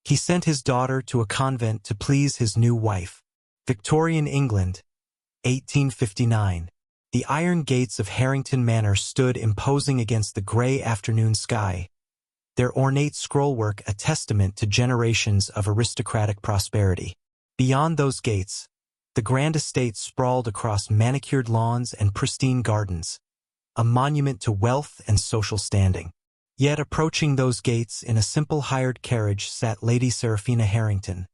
He sent his daughter to a convent to please his new wife. Victorian England, 1859. The iron gates of Harrington Manor stood imposing against the gray afternoon sky, their ornate scrollwork a testament to generations of aristocratic prosperity. Beyond those gates, the grand estate sprawled across manicured lawns and pristine gardens, a monument to wealth and social standing. Yet approaching those gates in a simple hired carriage sat Lady Seraphina Harrington,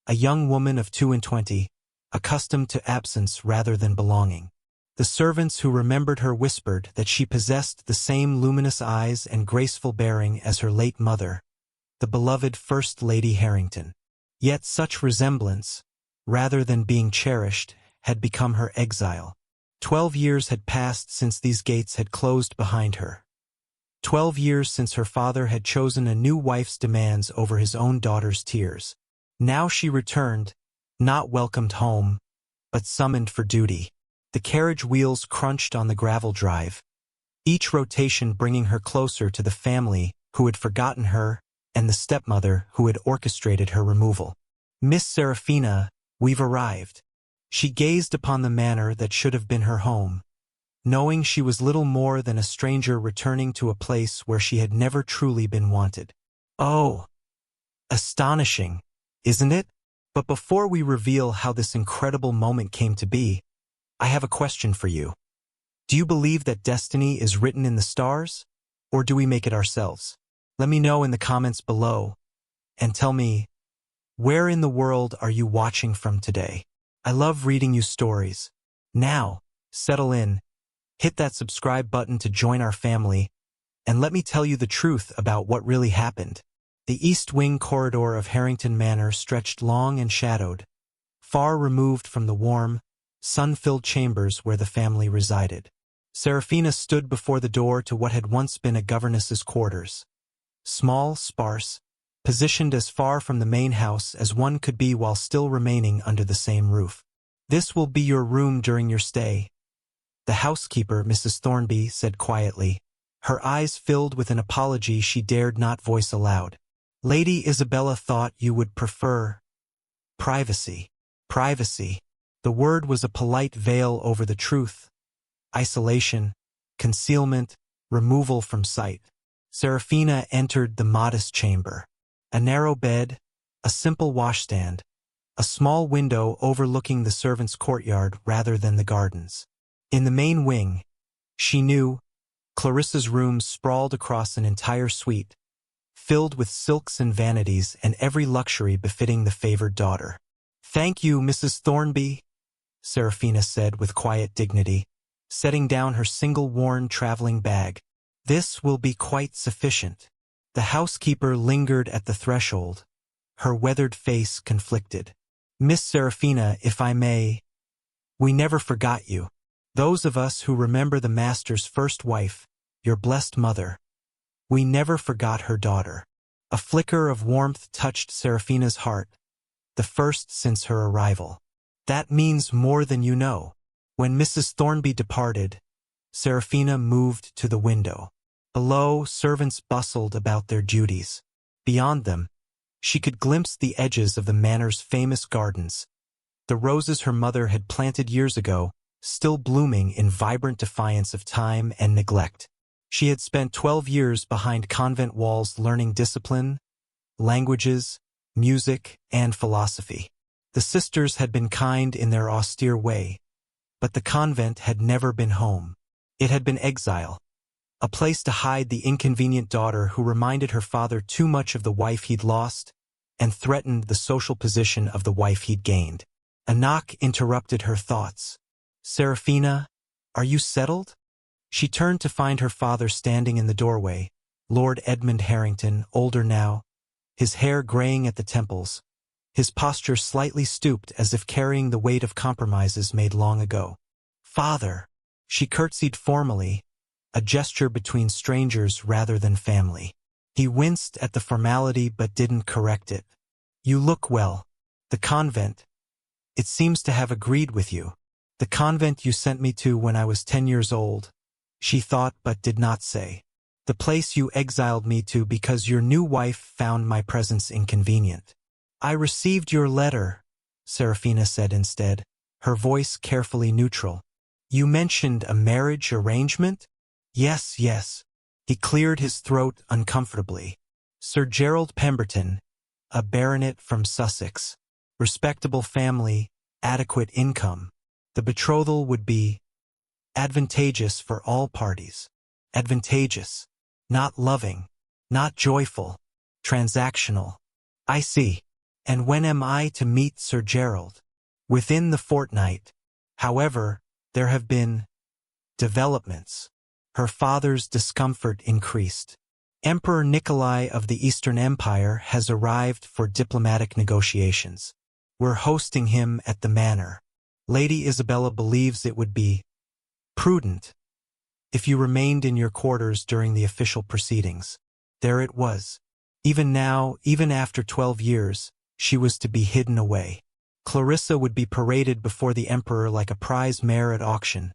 a young woman of 22, accustomed to absence rather than belonging. The servants who remembered her whispered that she possessed the same luminous eyes and graceful bearing as her late mother, the beloved First Lady Harrington. Yet such resemblance, rather than being cherished, had become her exile. 12 years had passed since these gates had closed behind her. 12 years since her father had chosen a new wife's demands over his own daughter's tears. Now she returned, not welcomed home, but summoned for duty. The carriage wheels crunched on the gravel drive, each rotation bringing her closer to the family who had forgotten her and the stepmother who had orchestrated her removal. "Miss Seraphina, we've arrived." She gazed upon the manor that should have been her home, knowing she was little more than a stranger returning to a place where she had never truly been wanted. Oh, astonishing, isn't it? But before we reveal how this incredible moment came to be, I have a question for you. Do you believe that destiny is written in the stars, or do we make it ourselves? Let me know in the comments below, and tell me, where in the world are you watching from today? I love reading you stories. Now, settle in, hit that subscribe button to join our family, and let me tell you the truth about what really happened. The East Wing corridor of Harrington Manor stretched long and shadowed, far removed from the warm, sun-filled chambers where the family resided. Seraphina stood before the door to what had once been a governess's quarters. Small, sparse, positioned as far from the main house as one could be while still remaining under the same roof. "This will be your room during your stay," the housekeeper, Mrs. Thornby, said quietly, her eyes filled with an apology she dared not voice aloud. "Lady Isabella thought you would prefer privacy." Privacy. The word was a polite veil over the truth. Isolation, concealment, removal from sight. Seraphina entered the modest chamber. A narrow bed, a simple washstand, a small window overlooking the servants' courtyard rather than the gardens. In the main wing, she knew, Clarissa's room sprawled across an entire suite, filled with silks and vanities and every luxury befitting the favored daughter. "Thank you, Mrs. Thornby," Seraphina said with quiet dignity, setting down her single-worn traveling bag. "This will be quite sufficient." The housekeeper lingered at the threshold, her weathered face conflicted. "Miss Seraphina, if I may, we never forgot you. Those of us who remember the master's first wife, your blessed mother, we never forgot her daughter." A flicker of warmth touched Seraphina's heart, the first since her arrival. "That means more than you know." When Mrs. Thornby departed, Seraphina moved to the window. Below, servants bustled about their duties. Beyond them, she could glimpse the edges of the manor's famous gardens, the roses her mother had planted years ago, still blooming in vibrant defiance of time and neglect. She had spent 12 years behind convent walls learning discipline, languages, music, and philosophy. The sisters had been kind in their austere way, but the convent had never been home. It had been exile, a place to hide the inconvenient daughter who reminded her father too much of the wife he'd lost and threatened the social position of the wife he'd gained. A knock interrupted her thoughts. "Seraphina, are you settled?" She turned to find her father standing in the doorway, Lord Edmund Harrington, older now, his hair graying at the temples, his posture slightly stooped as if carrying the weight of compromises made long ago. "Father," she curtsied formally, a gesture between strangers rather than family. He winced at the formality but didn't correct it. "You look well. The convent, it seems to have agreed with you." "The convent you sent me to when I was 10 years old," she thought but did not say. The place you exiled me to because your new wife found my presence inconvenient. I received your letter, Serafina said instead, her voice carefully neutral. You mentioned a marriage arrangement? Yes, yes. He cleared his throat uncomfortably. Sir Gerald Pemberton, a baronet from Sussex. Respectable family, adequate income. The betrothal would be advantageous for all parties. Advantageous. Not loving. Not joyful. Transactional. I see. And when am I to meet Sir Gerald? Within the fortnight. However, there have been developments. Her father's discomfort increased. Emperor Nikolai of the Eastern Empire has arrived for diplomatic negotiations. We're hosting him at the manor. Lady Isabella believes it would be prudent if you remained in your quarters during the official proceedings. There it was. Even now, even after 12 years, she was to be hidden away. Clarissa would be paraded before the emperor like a prize mare at auction,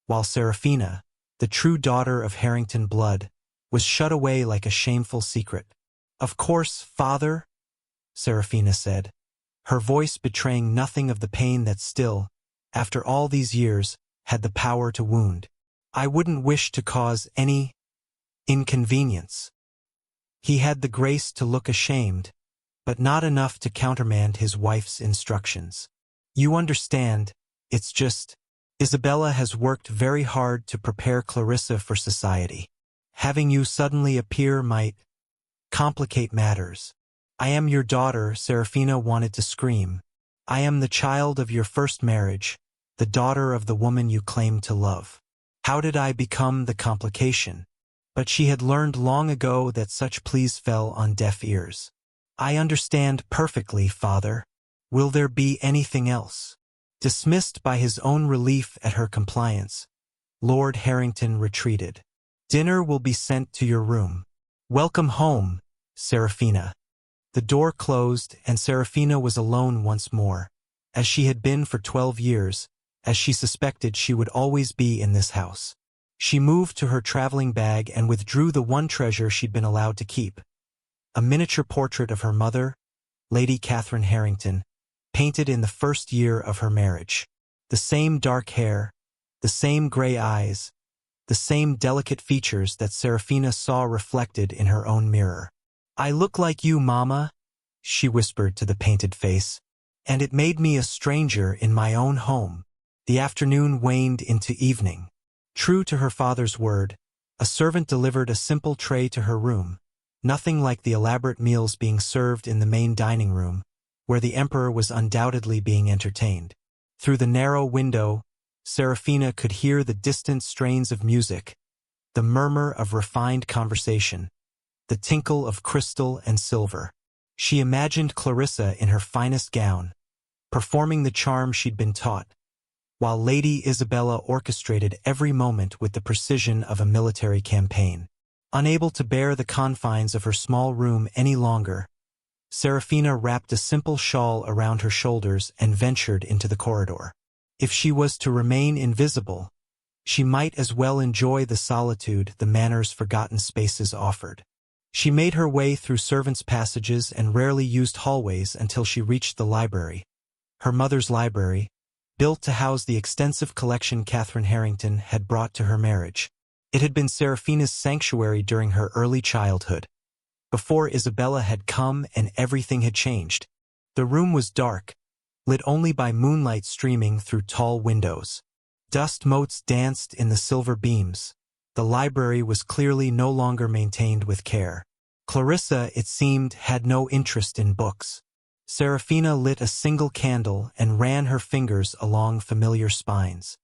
while Serafina, the true daughter of Harrington blood, was shut away like a shameful secret. Of course, father, Serafina said, her voice betraying nothing of the pain that still, after all these years, had the power to wound. I wouldn't wish to cause any inconvenience. He had the grace to look ashamed, but not enough to countermand his wife's instructions. You understand, it's just, Isabella has worked very hard to prepare Clarissa for society. Having you suddenly appear might complicate matters. I am your daughter, Serafina wanted to scream. I am the child of your first marriage, the daughter of the woman you claimed to love. How did I become the complication? But she had learned long ago that such pleas fell on deaf ears. I understand perfectly, father. Will there be anything else? Dismissed by his own relief at her compliance, Lord Harrington retreated. Dinner will be sent to your room. Welcome home, Serafina. The door closed and Serafina was alone once more, as she had been for 12 years, as she suspected she would always be in this house. She moved to her traveling bag and withdrew the one treasure she'd been allowed to keep. A miniature portrait of her mother, Lady Catherine Harrington, painted in the first year of her marriage. The same dark hair, the same gray eyes, the same delicate features that Serafina saw reflected in her own mirror. I look like you, Mama, she whispered to the painted face, and it made me a stranger in my own home. The afternoon waned into evening. True to her father's word, a servant delivered a simple tray to her room, nothing like the elaborate meals being served in the main dining room, where the emperor was undoubtedly being entertained. Through the narrow window, Serafina could hear the distant strains of music, the murmur of refined conversation, the tinkle of crystal and silver. She imagined Clarissa in her finest gown, performing the charm she'd been taught, while Lady Isabella orchestrated every moment with the precision of a military campaign. Unable to bear the confines of her small room any longer, Serafina wrapped a simple shawl around her shoulders and ventured into the corridor. If she was to remain invisible, she might as well enjoy the solitude the manor's forgotten spaces offered. She made her way through servants' passages and rarely used hallways until she reached the library. Her mother's library, built to house the extensive collection Catherine Harrington had brought to her marriage. It had been Serafina's sanctuary during her early childhood, before Isabella had come and everything had changed. The room was dark, lit only by moonlight streaming through tall windows. Dust motes danced in the silver beams. The library was clearly no longer maintained with care. Clarissa, it seemed, had no interest in books. Serafina lit a single candle and ran her fingers along familiar spines.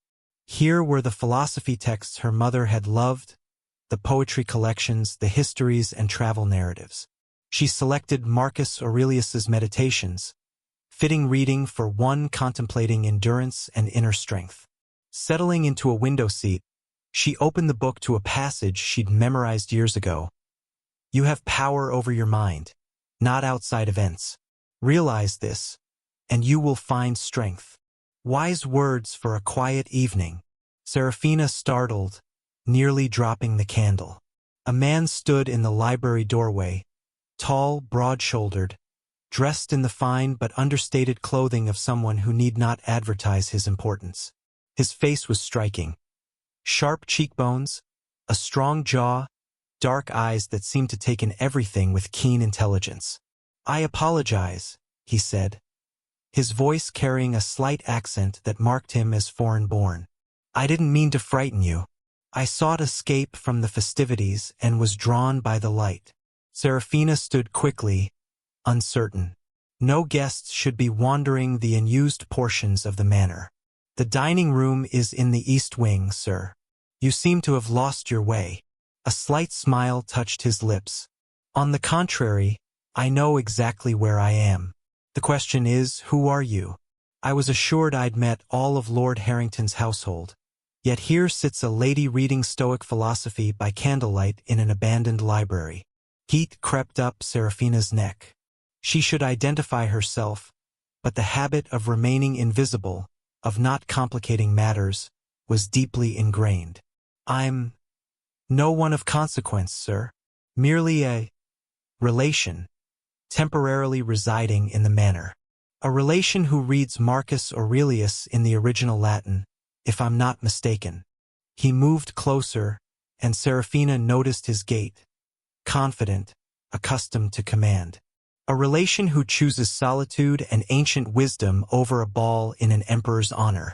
Here were the philosophy texts her mother had loved, the poetry collections, the histories and travel narratives. She selected Marcus Aurelius's Meditations, fitting reading for one contemplating endurance and inner strength. Settling into a window seat, she opened the book to a passage she'd memorized years ago. You have power over your mind, not outside events. Realize this, and you will find strength. Wise words for a quiet evening. Serafina startled, nearly dropping the candle. A man stood in the library doorway, tall, broad-shouldered, dressed in the fine but understated clothing of someone who need not advertise his importance. His face was striking. Sharp cheekbones, a strong jaw, dark eyes that seemed to take in everything with keen intelligence. "I apologize," he said, his voice carrying a slight accent that marked him as foreign-born. "I didn't mean to frighten you. I sought escape from the festivities and was drawn by the light." Serafina stood quickly, uncertain. No guests should be wandering the unused portions of the manor. "The dining room is in the east wing, sir. You seem to have lost your way." A slight smile touched his lips. "On the contrary, I know exactly where I am. The question is, who are you? I was assured I'd met all of Lord Harrington's household. Yet here sits a lady reading Stoic philosophy by candlelight in an abandoned library." Heat crept up Serafina's neck. She should identify herself, but the habit of remaining invisible, of not complicating matters, was deeply ingrained. "I'm no one of consequence, sir. Merely a relation, temporarily residing in the manor. A relation who reads Marcus Aurelius in the original Latin, if I'm not mistaken." He moved closer, and Serafina noticed his gait, confident, accustomed to command. "A relation who chooses solitude and ancient wisdom over a ball in an emperor's honor."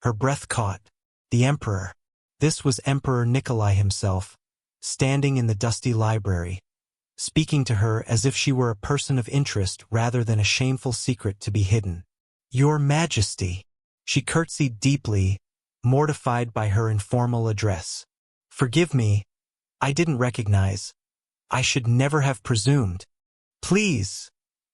Her breath caught. The emperor. This was Emperor Nikolai himself, standing in the dusty library, speaking to her as if she were a person of interest rather than a shameful secret to be hidden. "Your Majesty." She curtsied deeply, mortified by her informal address. "Forgive me, I didn't recognize. I should never have presumed." "Please,"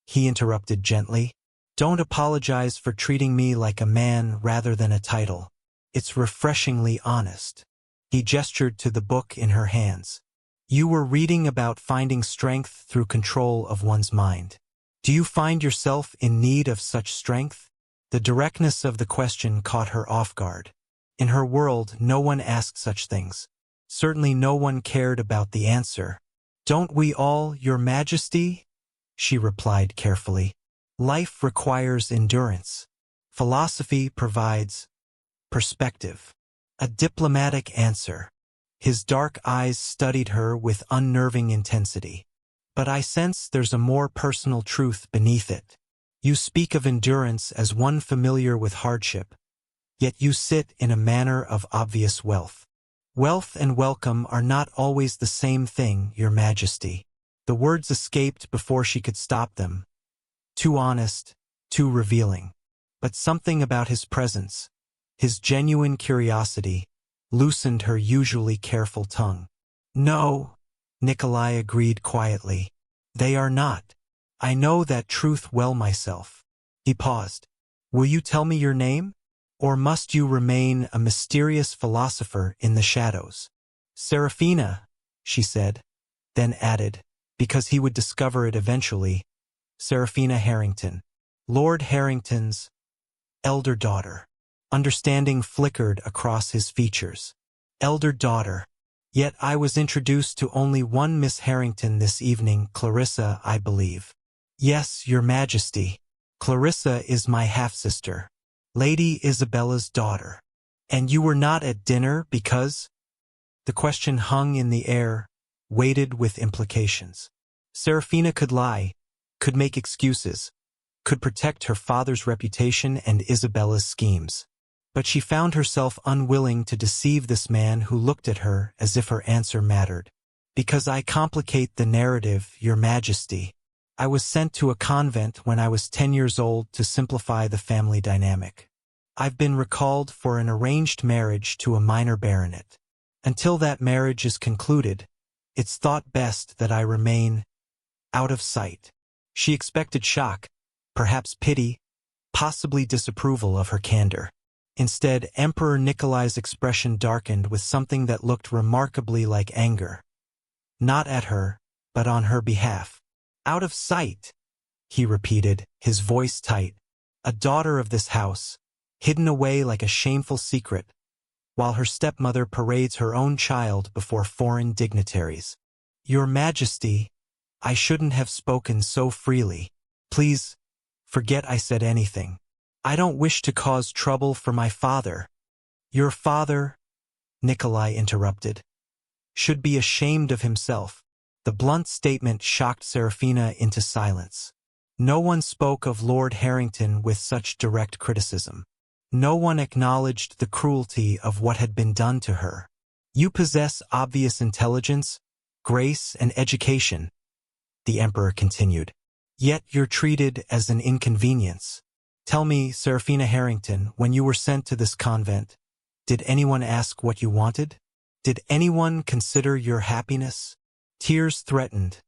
he interrupted gently, "don't apologize for treating me like a man rather than a title. It's refreshingly honest." He gestured to the book in her hands. "You were reading about finding strength through control of one's mind. Do you find yourself in need of such strength?" The directness of the question caught her off guard. In her world, no one asked such things. Certainly no one cared about the answer. "Don't we all, Your Majesty?" she replied carefully. "Life requires endurance. Philosophy provides perspective." A diplomatic answer. His dark eyes studied her with unnerving intensity. "But I sense there's a more personal truth beneath it. You speak of endurance as one familiar with hardship, yet you sit in a manner of obvious wealth. Wealth and welcome are not always the same thing, Your Majesty." The words escaped before she could stop them. Too honest, too revealing. But something about his presence, his genuine curiosity, loosened her usually careful tongue. "No," Nikolai agreed quietly. "They are not. I know that truth well myself." He paused. "Will you tell me your name? Or must you remain a mysterious philosopher in the shadows?" "Serafina," she said, then added, because he would discover it eventually, "Serafina Harrington, Lord Harrington's elder daughter." Understanding flickered across his features. Elder daughter. Yet I was introduced to only one Miss Harrington this evening, Clarissa, I believe. "Yes, Your Majesty. Clarissa is my half-sister, Lady Isabella's daughter." "And you were not at dinner because—" The question hung in the air, weighted with implications. Serafina could lie, could make excuses, could protect her father's reputation and Isabella's schemes. But she found herself unwilling to deceive this man who looked at her as if her answer mattered. "Because I complicate the narrative, Your Majesty. I was sent to a convent when I was 10 years old to simplify the family dynamic. I've been recalled for an arranged marriage to a minor baronet. Until that marriage is concluded, it's thought best that I remain out of sight." She expected shock, perhaps pity, possibly disapproval of her candor. Instead, Emperor Nikolai's expression darkened with something that looked remarkably like anger. Not at her, but on her behalf. "Out of sight," he repeated, his voice tight. "A daughter of this house, hidden away like a shameful secret, while her stepmother parades her own child before foreign dignitaries. Your Majesty, I shouldn't have spoken so freely. Please, forget I said anything. I don't wish to cause trouble for my father. Your father, Nikolai interrupted, should be ashamed of himself. The blunt statement shocked Serafina into silence. No one spoke of Lord Harrington with such direct criticism. No one acknowledged the cruelty of what had been done to her. You possess obvious intelligence, grace, and education, the Emperor continued. Yet you're treated as an inconvenience. Tell me, Serafina Harrington, when you were sent to this convent, did anyone ask what you wanted? Did anyone consider your happiness? Tears threatened.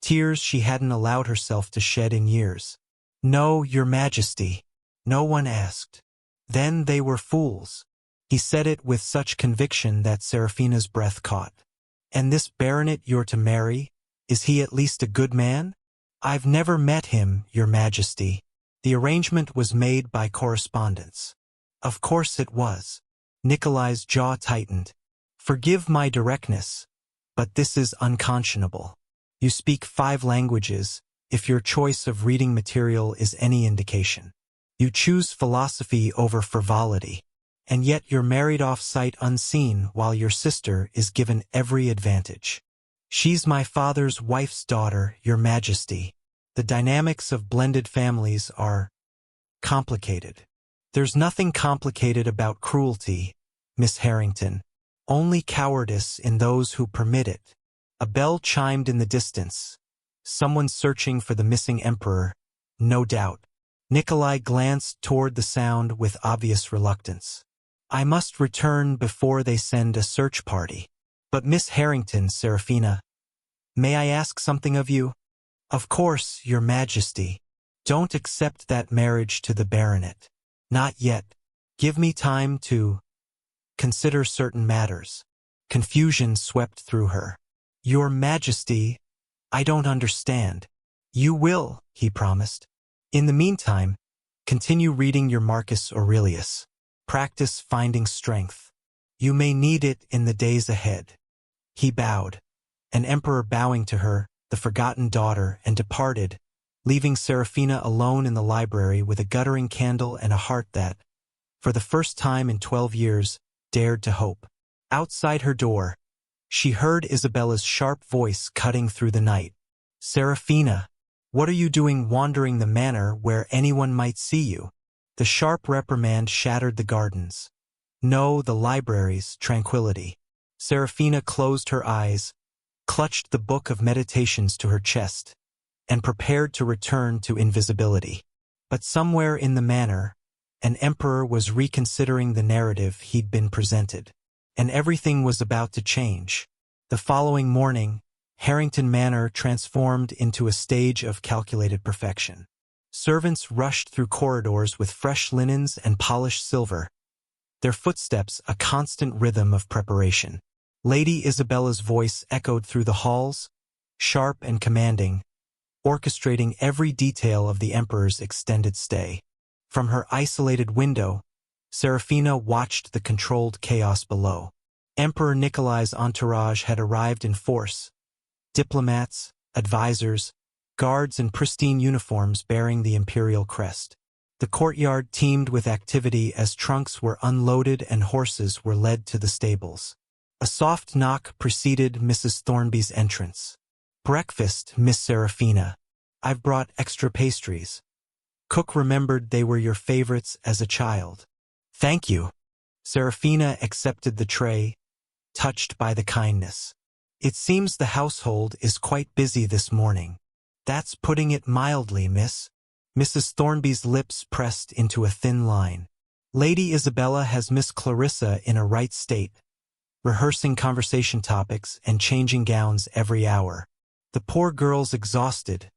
Tears she hadn't allowed herself to shed in years. No, Your Majesty. No one asked. Then they were fools. He said it with such conviction that Serafina's breath caught. And this baronet you're to marry, is he at least a good man? I've never met him, Your Majesty. The arrangement was made by correspondence. Of course it was. Nikolai's jaw tightened. Forgive my directness, but this is unconscionable. You speak 5 languages, if your choice of reading material is any indication. You choose philosophy over frivolity, and yet you're married off sight unseen while your sister is given every advantage. She's my father's wife's daughter, Your Majesty. The dynamics of blended families are complicated. There's nothing complicated about cruelty, Miss Harrington. Only cowardice in those who permit it. A bell chimed in the distance. Someone searching for the missing emperor, no doubt. Nikolai glanced toward the sound with obvious reluctance. I must return before they send a search party. But Miss Harrington, Serafina, may I ask something of you? Of course, Your Majesty. Don't accept that marriage to the baronet. Not yet. Give me time to consider certain matters. Confusion swept through her. Your Majesty, I don't understand. You will, he promised. In the meantime, continue reading your Marcus Aurelius. Practice finding strength. You may need it in the days ahead. He bowed, an emperor bowing to her, the forgotten daughter, and departed, leaving Serafina alone in the library with a guttering candle and a heart that, for the first time in 12 years, dared to hope. Outside her door, she heard Isabella's sharp voice cutting through the night. Serafina, what are you doing wandering the manor where anyone might see you? The sharp reprimand shattered the gardens. No, the library's tranquility. Serafina closed her eyes, clutched the book of meditations to her chest, and prepared to return to invisibility. But somewhere in the manor, an emperor was reconsidering the narrative he'd been presented, and everything was about to change. The following morning, Harrington Manor transformed into a stage of calculated perfection. Servants rushed through corridors with fresh linens and polished silver, their footsteps a constant rhythm of preparation. Lady Isabella's voice echoed through the halls, sharp and commanding, orchestrating every detail of the emperor's extended stay. From her isolated window, Serafina watched the controlled chaos below. Emperor Nikolai's entourage had arrived in force. Diplomats, advisors, guards in pristine uniforms bearing the imperial crest. The courtyard teemed with activity as trunks were unloaded and horses were led to the stables. A soft knock preceded Mrs. Thornby's entrance. Breakfast, Miss Serafina. I've brought extra pastries. Cook remembered they were your favorites as a child. Thank you. Serafina accepted the tray, touched by the kindness. It seems the household is quite busy this morning. That's putting it mildly, miss. Mrs. Thornby's lips pressed into a thin line. Lady Isabella has Miss Clarissa in a right state, rehearsing conversation topics and changing gowns every hour. The poor girl's exhausted,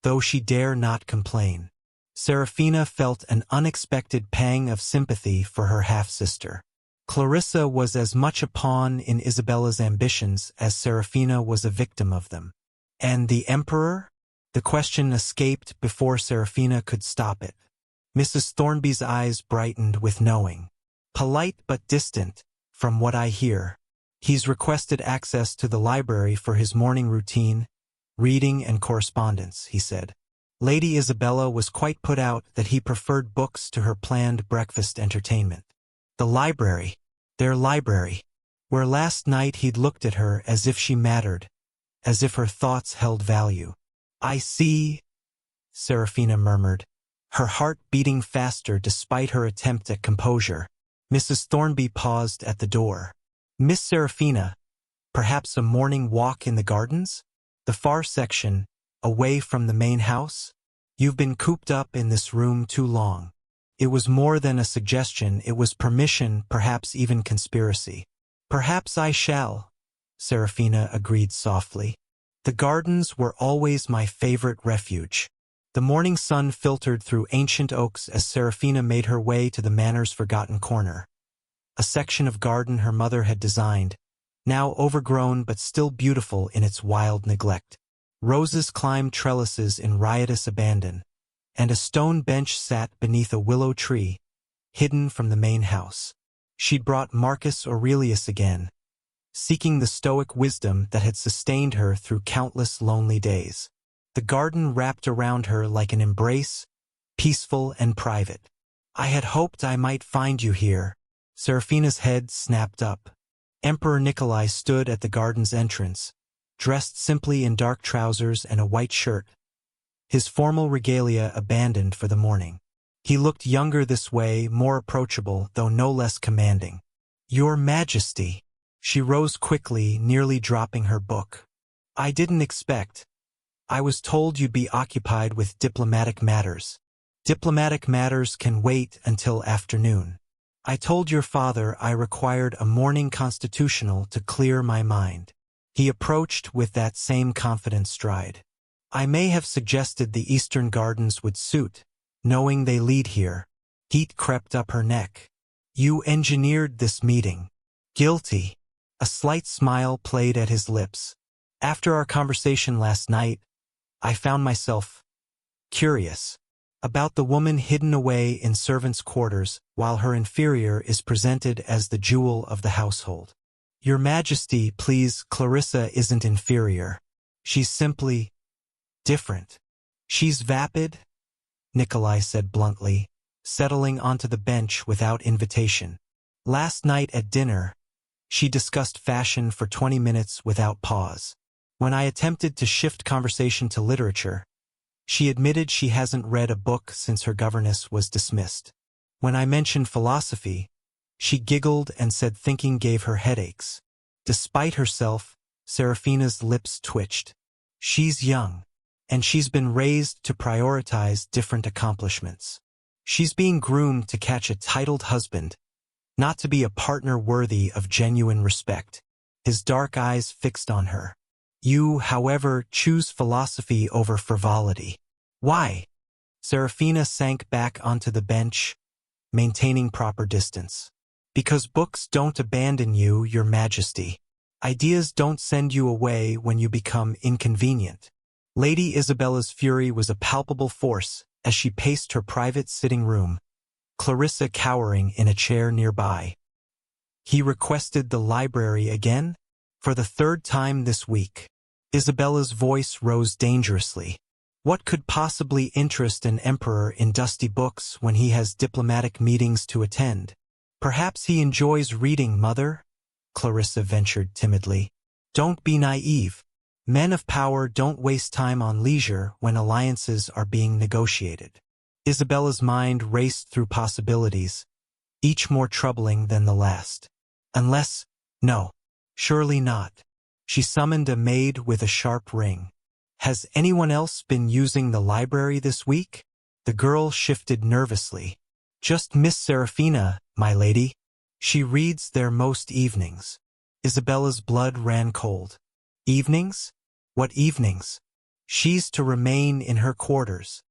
though she dare not complain. Serafina felt an unexpected pang of sympathy for her half-sister. Clarissa was as much a pawn in Isabella's ambitions as Serafina was a victim of them. And the emperor? The question escaped before Serafina could stop it. Mrs. Thornby's eyes brightened with knowing. Polite but distant, from what I hear. He's requested access to the library for his morning routine, reading and correspondence, he said. Lady Isabella was quite put out that he preferred books to her planned breakfast entertainment. The library, their library, where last night he'd looked at her as if she mattered, as if her thoughts held value. I see, Serafina murmured, her heart beating faster despite her attempt at composure. Mrs. Thornby paused at the door. Miss Serafina, perhaps a morning walk in the gardens? The far section, away from the main house? You've been cooped up in this room too long. It was more than a suggestion, it was permission, perhaps even conspiracy. Perhaps I shall, Serafina agreed softly. The gardens were always my favorite refuge. The morning sun filtered through ancient oaks as Serafina made her way to the manor's forgotten corner. A section of garden her mother had designed, now overgrown but still beautiful in its wild neglect. Roses climbed trellises in riotous abandon, and a stone bench sat beneath a willow tree, hidden from the main house. She'd brought Marcus Aurelius again, seeking the stoic wisdom that had sustained her through countless lonely days. The garden wrapped around her like an embrace, peaceful and private. I had hoped I might find you here. Serafina's head snapped up. Emperor Nikolai stood at the garden's entrance, dressed simply in dark trousers and a white shirt, his formal regalia abandoned for the morning. He looked younger this way, more approachable, though no less commanding. Your Majesty. She rose quickly, nearly dropping her book. I didn't expect. I was told you'd be occupied with diplomatic matters. Diplomatic matters can wait until afternoon. I told your father I required a morning constitutional to clear my mind. He approached with that same confident stride. I may have suggested the eastern gardens would suit, knowing they lead here. Heat crept up her neck. You engineered this meeting. Guilty. A slight smile played at his lips. After our conversation last night, I found myself curious about the woman hidden away in servants' quarters while her inferior is presented as the jewel of the household. Your Majesty, please, Clarissa isn't inferior. She's simply different. She's vapid, Nikolai said bluntly, settling onto the bench without invitation. Last night at dinner, she discussed fashion for 20 minutes without pause. When I attempted to shift conversation to literature, she admitted she hasn't read a book since her governess was dismissed. When I mentioned philosophy, she giggled and said thinking gave her headaches. Despite herself, Serafina's lips twitched. She's young, and she's been raised to prioritize different accomplishments. She's being groomed to catch a titled husband, not to be a partner worthy of genuine respect. His dark eyes fixed on her. You, however, choose philosophy over frivolity. Why? Serafina sank back onto the bench, maintaining proper distance. Because books don't abandon you, Your Majesty. Ideas don't send you away when you become inconvenient. Lady Isabella's fury was a palpable force as she paced her private sitting room, Clarissa cowering in a chair nearby. He requested the library again? For the third time this week. Isabella's voice rose dangerously. What could possibly interest an emperor in dusty books when he has diplomatic meetings to attend? Perhaps he enjoys reading, Mother? Clarissa ventured timidly. Don't be naive. Men of power don't waste time on leisure when alliances are being negotiated. Isabella's mind raced through possibilities, each more troubling than the last. Unless, no, surely not. She summoned a maid with a sharp ring. Has anyone else been using the library this week? The girl shifted nervously. Just Miss Serafina, my lady. She reads there most evenings. Isabella's blood ran cold. Evenings? What evenings? She's to remain in her quarters.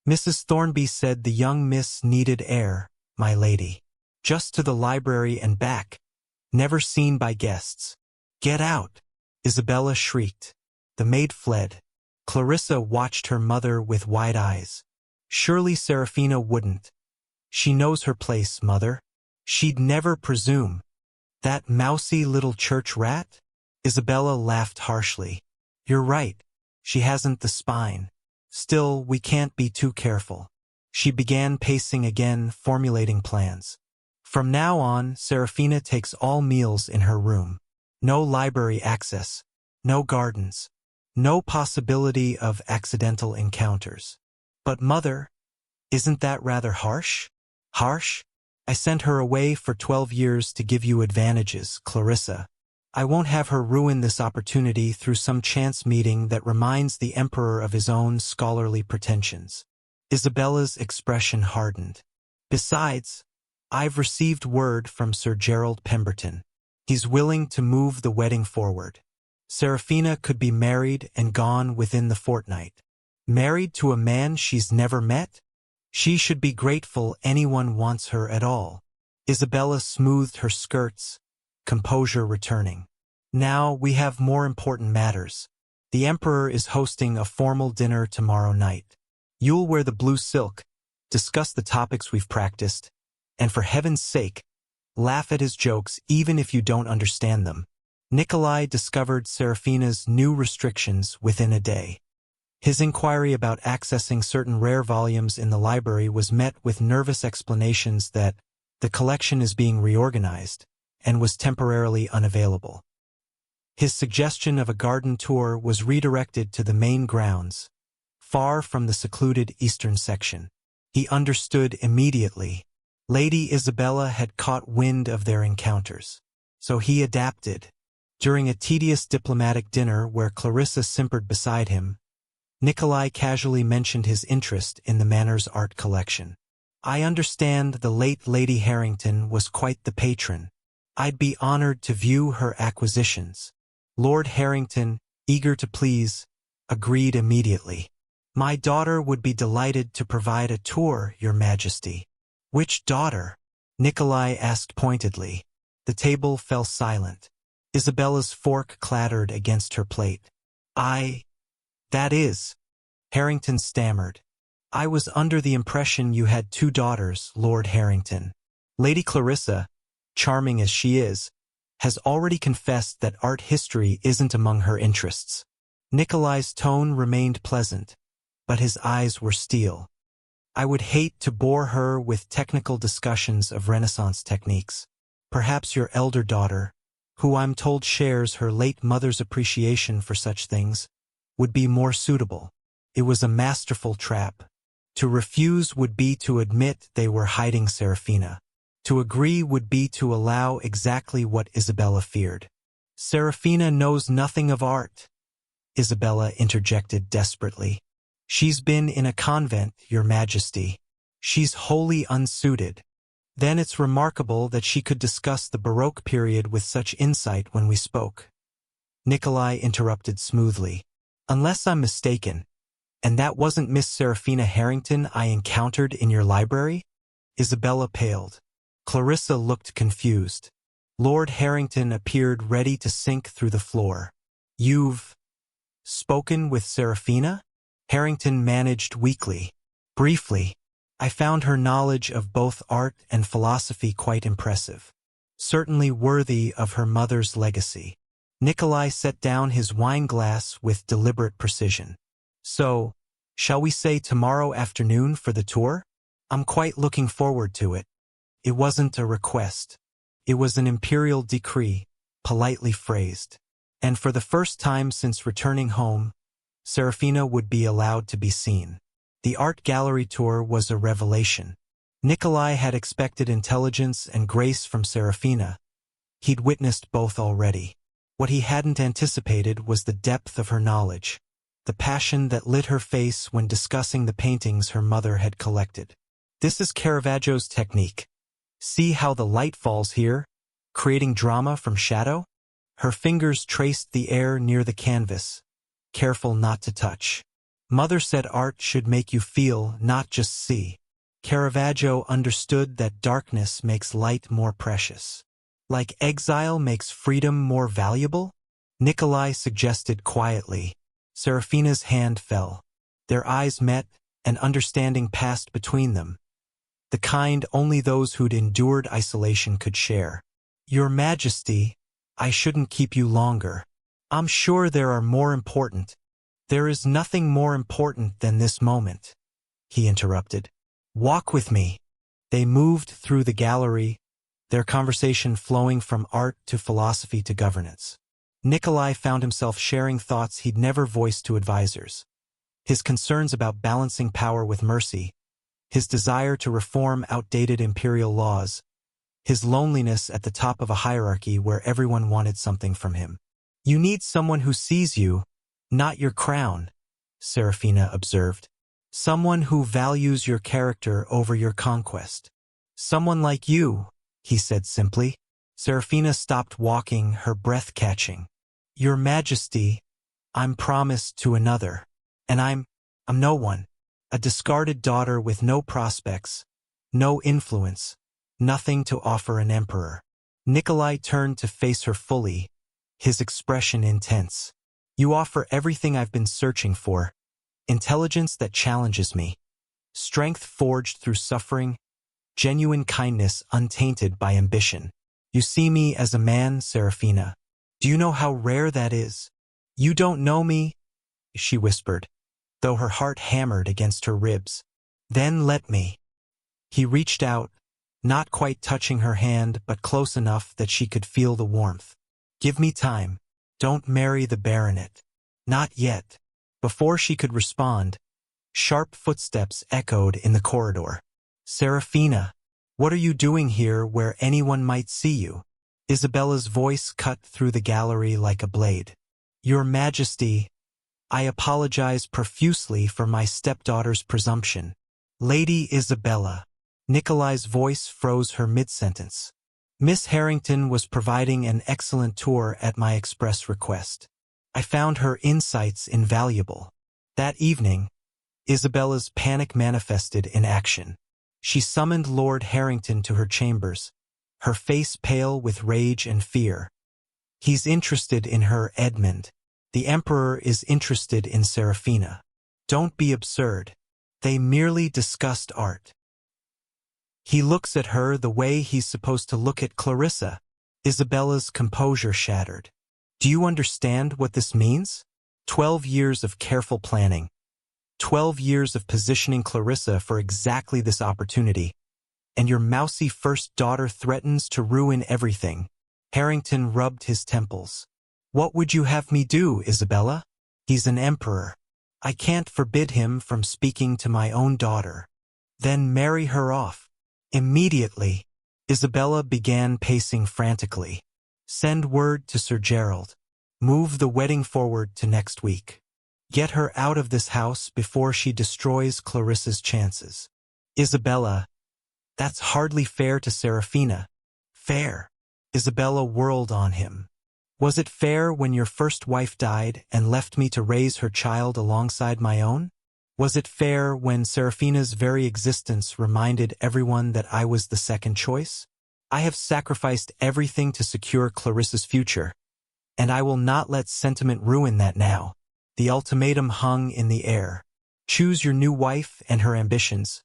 Mrs. Thornby said the young miss needed air, my lady. Just to the library and back. Never seen by guests. Get out! Isabella shrieked. The maid fled. Clarissa watched her mother with wide eyes. Surely Serafina wouldn't. She knows her place, Mother. She'd never presume. That mousy little church rat? Isabella laughed harshly. You're right. She hasn't the spine. Still, we can't be too careful. She began pacing again, formulating plans. From now on, Serafina takes all meals in her room. No library access. No gardens. No possibility of accidental encounters. But mother, isn't that rather harsh? Harsh? I sent her away for 12 years to give you advantages, Clarissa. I won't have her ruin this opportunity through some chance meeting that reminds the Emperor of his own scholarly pretensions. Isabella's expression hardened. Besides, I've received word from Sir Gerald Pemberton. He's willing to move the wedding forward. Serafina could be married and gone within the fortnight. Married to a man she's never met? She should be grateful anyone wants her at all. Isabella smoothed her skirts, composure returning. Now we have more important matters. The Emperor is hosting a formal dinner tomorrow night. You'll wear the blue silk, discuss the topics we've practiced, and for heaven's sake, laugh at his jokes even if you don't understand them. Nikolai discovered Serafina's new restrictions within a day. His inquiry about accessing certain rare volumes in the library was met with nervous explanations that the collection is being reorganized and was temporarily unavailable. His suggestion of a garden tour was redirected to the main grounds, far from the secluded eastern section. He understood immediately. Lady Isabella had caught wind of their encounters. So he adapted. During a tedious diplomatic dinner where Clarissa simpered beside him, Nikolai casually mentioned his interest in the Manor's art collection. I understand the late Lady Harrington was quite the patron. I'd be honored to view her acquisitions. Lord Harrington, eager to please, agreed immediately. My daughter would be delighted to provide a tour, Your Majesty. Which daughter? Nikolai asked pointedly. The table fell silent. Isabella's fork clattered against her plate. That is, Harrington stammered. I was under the impression you had 2 daughters, Lord Harrington. Lady Clarissa, charming as she is, has already confessed that art history isn't among her interests. Nikolai's tone remained pleasant, but his eyes were steel. I would hate to bore her with technical discussions of Renaissance techniques. Perhaps your elder daughter, who I'm told shares her late mother's appreciation for such things, would be more suitable. It was a masterful trap. To refuse would be to admit they were hiding Serafina. To agree would be to allow exactly what Isabella feared. Serafina knows nothing of art, Isabella interjected desperately. She's been in a convent, Your Majesty. She's wholly unsuited. Then it's remarkable that she could discuss the Baroque period with such insight when we spoke. Nikolai interrupted smoothly. Unless I'm mistaken, and that wasn't Miss Serafina Harrington I encountered in your library? Isabella paled. Clarissa looked confused. Lord Harrington appeared ready to sink through the floor. You've spoken with Serafina? Harrington managed weakly. Briefly. I found her knowledge of both art and philosophy quite impressive. Certainly worthy of her mother's legacy. Nikolai set down his wine glass with deliberate precision. So, shall we say tomorrow afternoon for the tour? I'm quite looking forward to it. It wasn't a request. It was an imperial decree, politely phrased. And for the first time since returning home, Serafina would be allowed to be seen. The art gallery tour was a revelation. Nikolai had expected intelligence and grace from Serafina. He'd witnessed both already. What he hadn't anticipated was the depth of her knowledge, the passion that lit her face when discussing the paintings her mother had collected. This is Caravaggio's technique. See how the light falls here, creating drama from shadow? Her fingers traced the air near the canvas, careful not to touch. Mother said art should make you feel, not just see. Caravaggio understood that darkness makes light more precious. Like exile makes freedom more valuable? Nikolai suggested quietly. Serafina's hand fell. Their eyes met, and understanding passed between them. The kind only those who'd endured isolation could share. Your Majesty, I shouldn't keep you longer. I'm sure there are more important. There is nothing more important than this moment, he interrupted. Walk with me. They moved through the gallery, their conversation flowing from art to philosophy to governance. Nikolai found himself sharing thoughts he'd never voiced to advisors. His concerns about balancing power with mercy, his desire to reform outdated imperial laws, his loneliness at the top of a hierarchy where everyone wanted something from him. You need someone who sees you, not your crown, Serafina observed. Someone who values your character over your conquest. Someone like you, he said simply. Serafina stopped walking, her breath catching. Your Majesty, I'm promised to another. And I'm no one. A discarded daughter with no prospects, no influence, nothing to offer an emperor. Nikolai turned to face her fully, his expression intense. You offer everything I've been searching for. Intelligence that challenges me. Strength forged through suffering. Genuine kindness untainted by ambition. You see me as a man, Serafina. Do you know how rare that is? You don't know me, she whispered, though her heart hammered against her ribs. Then let me. He reached out, not quite touching her hand, but close enough that she could feel the warmth. Give me time. Don't marry the baronet. Not yet. Before she could respond, sharp footsteps echoed in the corridor. Serafina, what are you doing here where anyone might see you? Isabella's voice cut through the gallery like a blade. Your Majesty, I apologize profusely for my stepdaughter's presumption. Lady Isabella. Nikolai's voice froze her mid-sentence. Miss Harrington was providing an excellent tour at my express request. I found her insights invaluable. That evening, Isabella's panic manifested in action. She summoned Lord Harrington to her chambers, her face pale with rage and fear. He's interested in her, Edmund. The Emperor is interested in Serafina. Don't be absurd. They merely discussed art. He looks at her the way he's supposed to look at Clarissa. Isabella's composure shattered. Do you understand what this means? 12 years of careful planning. 12 years of positioning Clarissa for exactly this opportunity. And your mousy first daughter threatens to ruin everything. Harrington rubbed his temples. What would you have me do, Isabella? He's an emperor. I can't forbid him from speaking to my own daughter. Then marry her off. Immediately, Isabella began pacing frantically. Send word to Sir Gerald. Move the wedding forward to next week. Get her out of this house before she destroys Clarissa's chances. Isabella, that's hardly fair to Serafina. Fair. Isabella whirled on him. Was it fair when your first wife died and left me to raise her child alongside my own? Was it fair when Serafina's very existence reminded everyone that I was the second choice? I have sacrificed everything to secure Clarissa's future, and I will not let sentiment ruin that now. The ultimatum hung in the air. Choose your new wife and her ambitions,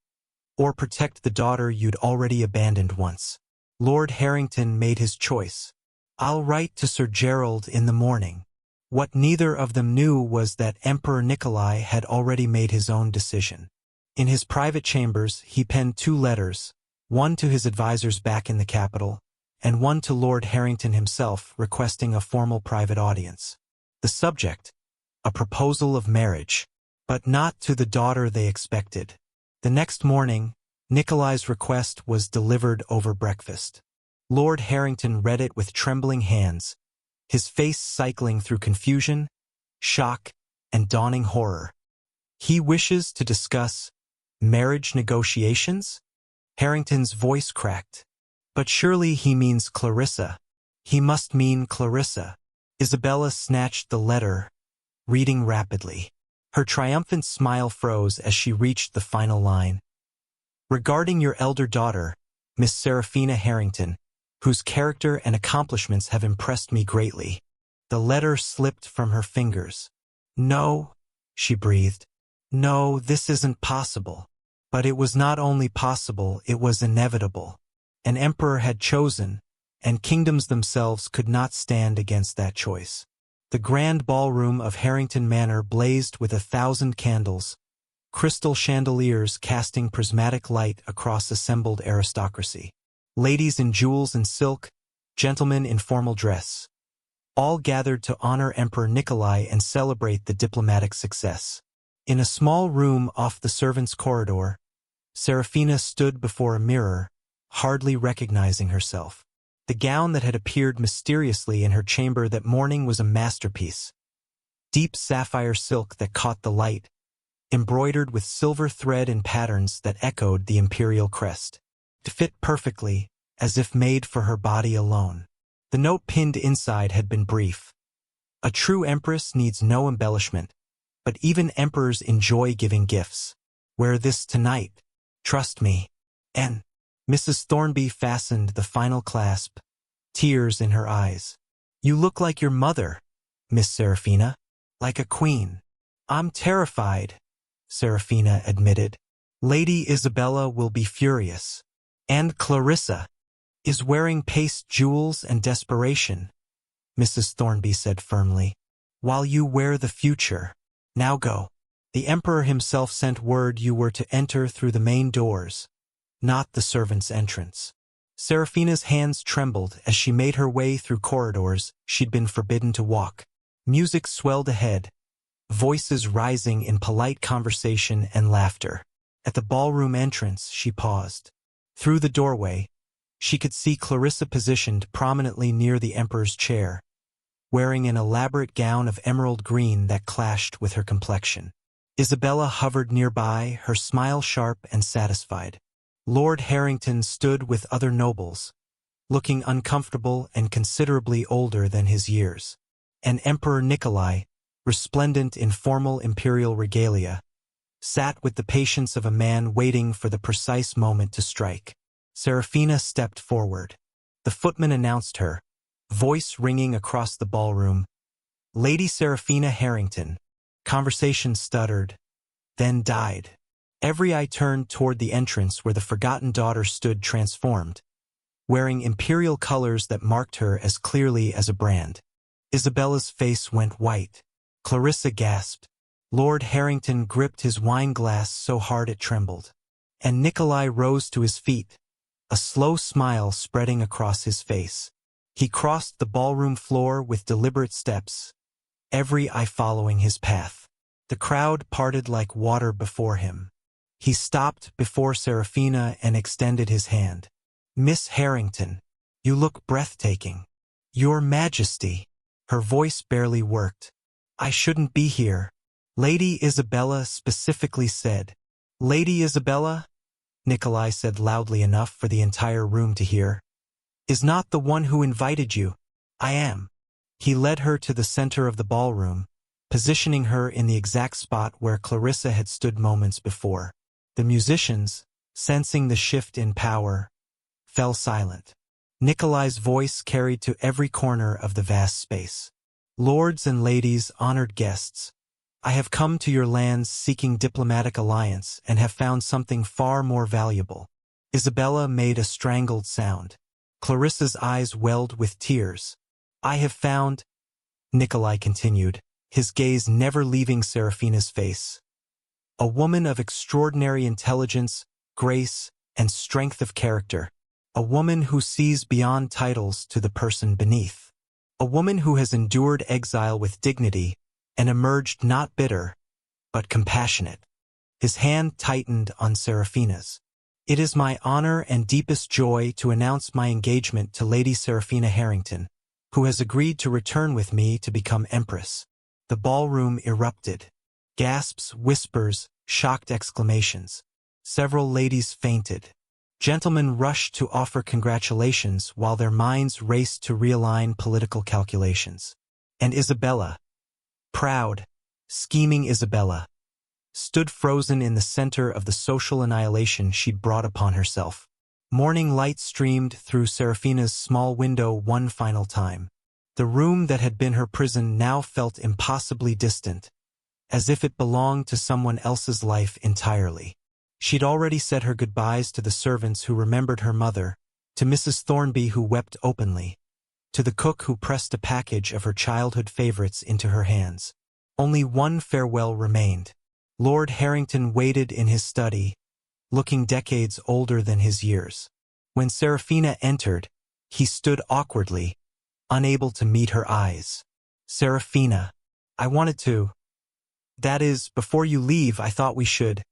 or protect the daughter you'd already abandoned once. Lord Harrington made his choice. I'll write to Sir Gerald in the morning. What neither of them knew was that Emperor Nikolai had already made his own decision. In his private chambers, he penned 2 letters, one to his advisors back in the capital, and one to Lord Harrington himself requesting a formal private audience. The subject, a proposal of marriage, but not to the daughter they expected. The next morning, Nikolai's request was delivered over breakfast. Lord Harrington read it with trembling hands, his face cycling through confusion, shock, and dawning horror. He wishes to discuss marriage negotiations? Harrington's voice cracked. But surely he means Clarissa. He must mean Clarissa. Isabella snatched the letter, reading rapidly. Her triumphant smile froze as she reached the final line. Regarding your elder daughter, Miss Serafina Harrington, whose character and accomplishments have impressed me greatly. The letter slipped from her fingers. No, she breathed. No, this isn't possible. But it was not only possible, it was inevitable. An emperor had chosen, and kingdoms themselves could not stand against that choice. The grand ballroom of Harrington Manor blazed with 1,000 candles, crystal chandeliers casting prismatic light across assembled aristocracy. Ladies in jewels and silk, gentlemen in formal dress, all gathered to honor Emperor Nikolai and celebrate the diplomatic success. In a small room off the servants' corridor, Serafina stood before a mirror, hardly recognizing herself. The gown that had appeared mysteriously in her chamber that morning was a masterpiece. Deep sapphire silk that caught the light, embroidered with silver thread and patterns that echoed the imperial crest. It fit perfectly, as if made for her body alone. The note pinned inside had been brief. A true empress needs no embellishment, but even emperors enjoy giving gifts. Wear this tonight. Trust me. N. Mrs. Thornby fastened the final clasp, tears in her eyes. You look like your mother, Miss Serafina, like a queen. I'm terrified, Serafina admitted. Lady Isabella will be furious. And Clarissa is wearing paste jewels and desperation, Mrs. Thornby said firmly. While you wear the future. Now go. The Emperor himself sent word you were to enter through the main doors, not the servants' entrance. Serafina's hands trembled as she made her way through corridors she'd been forbidden to walk. Music swelled ahead, voices rising in polite conversation and laughter. At the ballroom entrance, she paused. Through the doorway, she could see Clarissa positioned prominently near the Emperor's chair, wearing an elaborate gown of emerald green that clashed with her complexion. Isabella hovered nearby, her smile sharp and satisfied. Lord Harrington stood with other nobles, looking uncomfortable and considerably older than his years. And Emperor Nikolai, resplendent in formal imperial regalia, sat with the patience of a man waiting for the precise moment to strike. Serafina stepped forward. The footman announced her, voice ringing across the ballroom. Lady Serafina Harrington. Conversation stuttered, then died. Every eye turned toward the entrance where the forgotten daughter stood transformed, wearing imperial colors that marked her as clearly as a brand. Isabella's face went white. Clarissa gasped. Lord Harrington gripped his wine glass so hard it trembled. And Nikolai rose to his feet, a slow smile spreading across his face. He crossed the ballroom floor with deliberate steps, every eye following his path. The crowd parted like water before him. He stopped before Serafina and extended his hand. Miss Harrington, you look breathtaking. Your Majesty. Her voice barely worked. I shouldn't be here. Lady Isabella specifically said. Lady Isabella, Nikolai said loudly enough for the entire room to hear, is not the one who invited you. I am. He led her to the center of the ballroom, positioning her in the exact spot where Clarissa had stood moments before. The musicians, sensing the shift in power, fell silent. Nikolai's voice carried to every corner of the vast space. Lords and ladies, honored guests, I have come to your lands seeking diplomatic alliance and have found something far more valuable. Isabella made a strangled sound. Clarissa's eyes welled with tears. I have found, Nikolai continued, his gaze never leaving Serafina's face, a woman of extraordinary intelligence, grace, and strength of character. A woman who sees beyond titles to the person beneath. A woman who has endured exile with dignity and emerged not bitter, but compassionate. His hand tightened on Serafina's. It is my honor and deepest joy to announce my engagement to Lady Serafina Harrington, who has agreed to return with me to become Empress. The ballroom erupted. Gasps, whispers, shocked exclamations. Several ladies fainted. Gentlemen rushed to offer congratulations while their minds raced to realign political calculations. And Isabella, proud, scheming Isabella, stood frozen in the center of the social annihilation she'd brought upon herself. Morning light streamed through Serafina's small window one final time. The room that had been her prison now felt impossibly distant, as if it belonged to someone else's life entirely. She'd already said her goodbyes to the servants who remembered her mother, to Mrs. Thornby who wept openly, to the cook who pressed a package of her childhood favorites into her hands. Only one farewell remained. Lord Harrington waited in his study, looking decades older than his years. When Serafina entered, he stood awkwardly, unable to meet her eyes. Serafina, I wanted to. That is, before you leave, I thought we should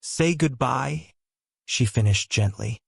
say goodbye, she finished gently.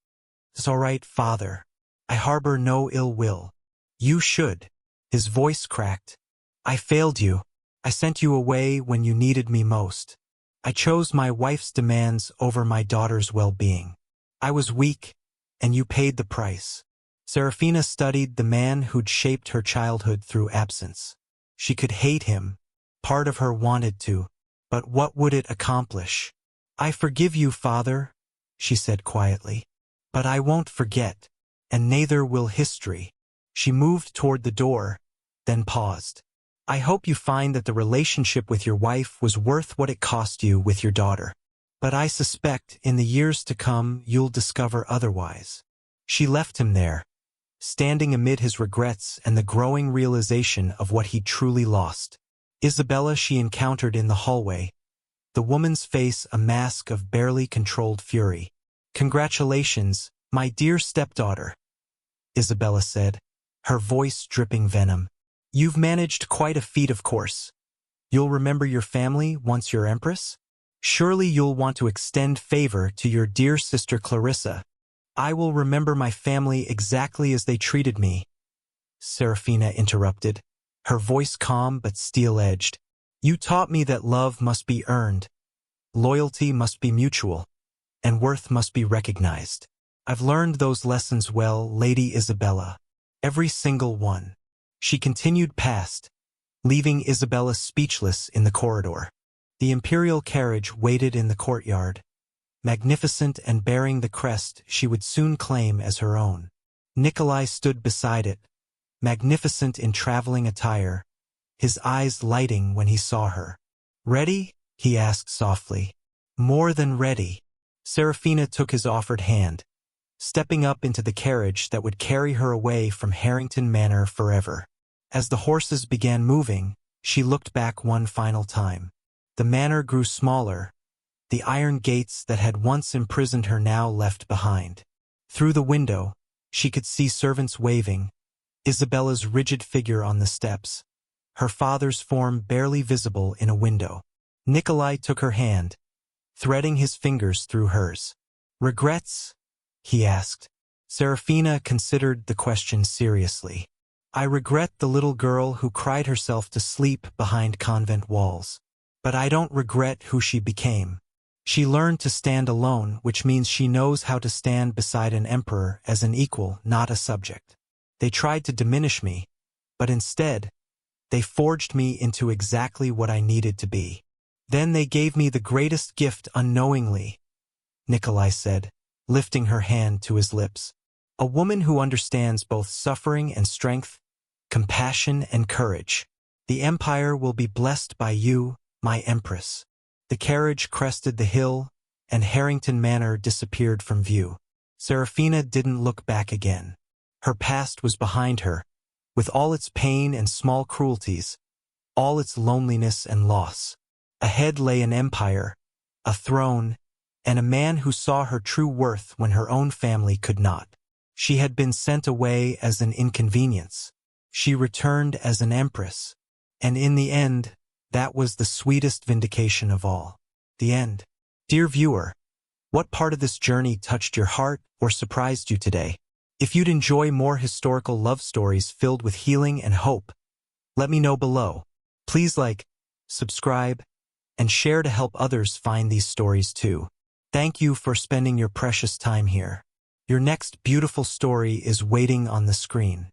It's all right, Father. I harbor no ill will. You should. His voice cracked. I failed you. I sent you away when you needed me most. I chose my wife's demands over my daughter's well-being. I was weak, and you paid the price. Serafina studied the man who'd shaped her childhood through absence. She could hate him. Part of her wanted to. But what would it accomplish? I forgive you, Father, she said quietly. But I won't forget, and neither will history. She moved toward the door, then paused. I hope you find that the relationship with your wife was worth what it cost you with your daughter. But I suspect in the years to come you'll discover otherwise. She left him there, standing amid his regrets and the growing realization of what he truly lost. Isabella she encountered in the hallway, the woman's face a mask of barely controlled fury. Congratulations, my dear stepdaughter, Isabella said, her voice dripping venom. You've managed quite a feat, of course. You'll remember your family once you're empress? Surely you'll want to extend favor to your dear sister Clarissa. I will remember my family exactly as they treated me, Serafina interrupted, her voice calm but steel-edged. You taught me that love must be earned, loyalty must be mutual, and worth must be recognized. I've learned those lessons well, Lady Isabella. Every single one. She continued past, leaving Isabella speechless in the corridor. The imperial carriage waited in the courtyard, magnificent and bearing the crest she would soon claim as her own. Nikolai stood beside it, magnificent in traveling attire, his eyes lighting when he saw her. Ready? He asked softly. More than ready. Serafina took his offered hand, stepping up into the carriage that would carry her away from Harrington Manor forever. As the horses began moving, she looked back one final time. The manor grew smaller, the iron gates that had once imprisoned her now left behind. Through the window, she could see servants waving, Isabella's rigid figure on the steps, her father's form barely visible in a window. Nikolai took her hand, threading his fingers through hers. Regrets? He asked. Serafina considered the question seriously. I regret the little girl who cried herself to sleep behind convent walls. But I don't regret who she became. She learned to stand alone, which means she knows how to stand beside an emperor as an equal, not a subject. They tried to diminish me, but instead, they forged me into exactly what I needed to be. Then they gave me the greatest gift unknowingly, Nikolai said, lifting her hand to his lips. A woman who understands both suffering and strength, compassion and courage. The empire will be blessed by you, my empress. The carriage crested the hill, and Harrington Manor disappeared from view. Serafina didn't look back again. Her past was behind her, with all its pain and small cruelties, all its loneliness and loss. Ahead lay an empire, a throne, and a man who saw her true worth when her own family could not. She had been sent away as an inconvenience. She returned as an empress. And in the end, that was the sweetest vindication of all. The end. Dear viewer, what part of this journey touched your heart or surprised you today? If you'd enjoy more historical love stories filled with healing and hope, let me know below. Please like, subscribe, and share to help others find these stories too. Thank you for spending your precious time here. Your next beautiful story is waiting on the screen.